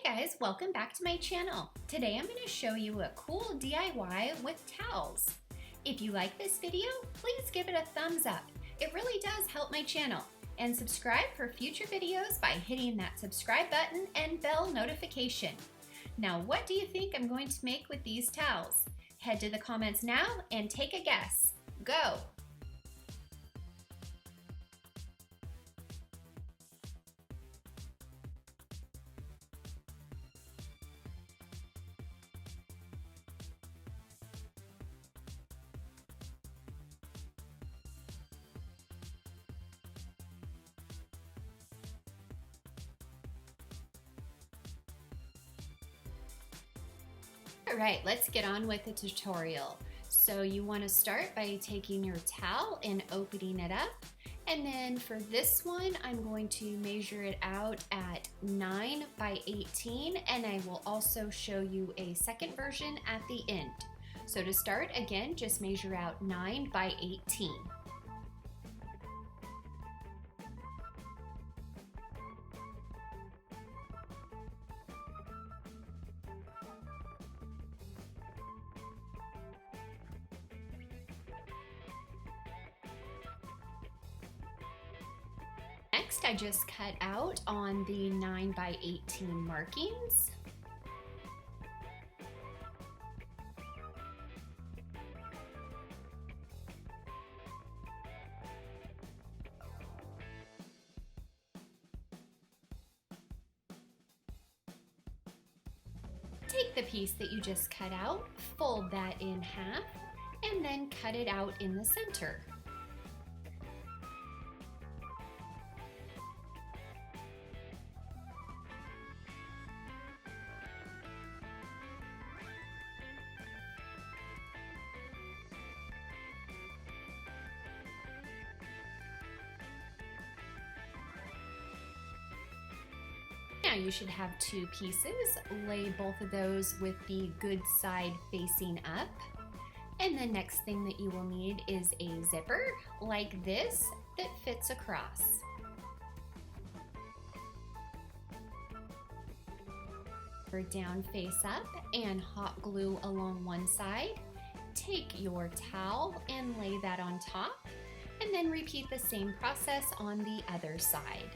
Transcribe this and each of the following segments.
Guys, welcome back to my channel. Today I'm going to show you a cool DIY with towels. If you like this video, please give it a thumbs up. It really does help my channel. And subscribe for future videos by hitting that subscribe button and bell notification. Now, what do you think I'm going to make with these towels? Head to the comments now and take a guess. Go! All right, let's get on with the tutorial. So you want to start by taking your towel and opening it up. And then for this one, I'm going to measure it out at 9 by 18, and I will also show you a second version at the end. So to start, again, just measure out 9 by 18. Next, I just cut out on the 9 by 18 markings. Take the piece that you just cut out, fold that in half, and then cut it out in the center. Now you should have two pieces. Lay both of those with the good side facing up. And the next thing that you will need is a zipper like this that fits across. Down face up and hot glue along one side. Take your towel and lay that on top, and then repeat the same process on the other side.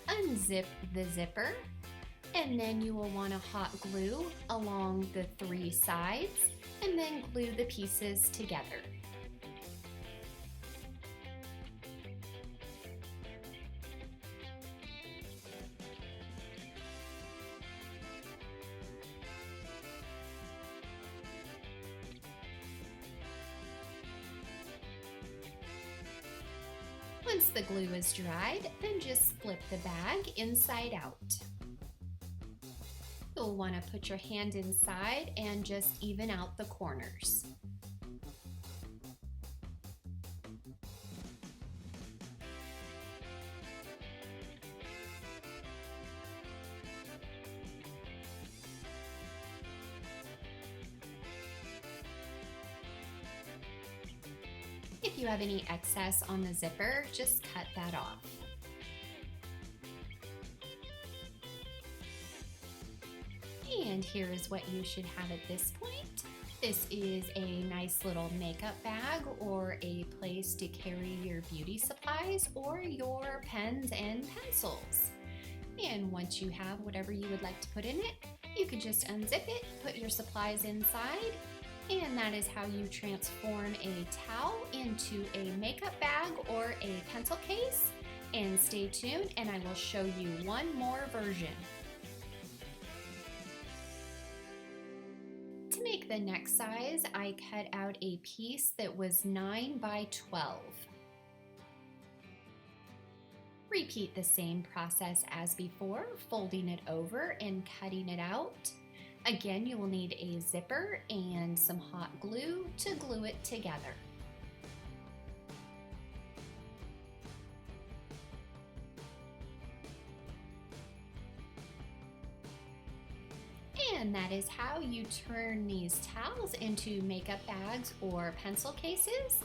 Unzip the zipper, and then you will want to hot glue along the three sides and then glue the pieces together. Once the glue is dried, then just flip the bag inside out. You'll want to put your hand inside and just even out the corners. If you have any excess on the zipper, just cut that off. And here is what you should have at this point. This is a nice little makeup bag or a place to carry your beauty supplies or your pens and pencils. And once you have whatever you would like to put in it, you can just unzip it, put your supplies inside, and that is how you transform a towel into a makeup bag or a pencil case. And stay tuned, and I will show you one more version. To make the next size, I cut out a piece that was 9 by 12. Repeat the same process as before, folding it over and cutting it out. Again, you will need a zipper and some hot glue to glue it together. And that is how you turn these towels into makeup bags or pencil cases.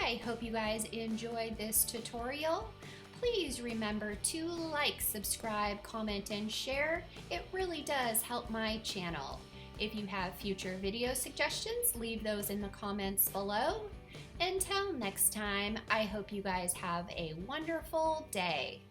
I hope you guys enjoyed this tutorial. Please remember to like, subscribe, comment, and share. It really does help my channel. If you have future video suggestions, leave those in the comments below. Until next time, I hope you guys have a wonderful day.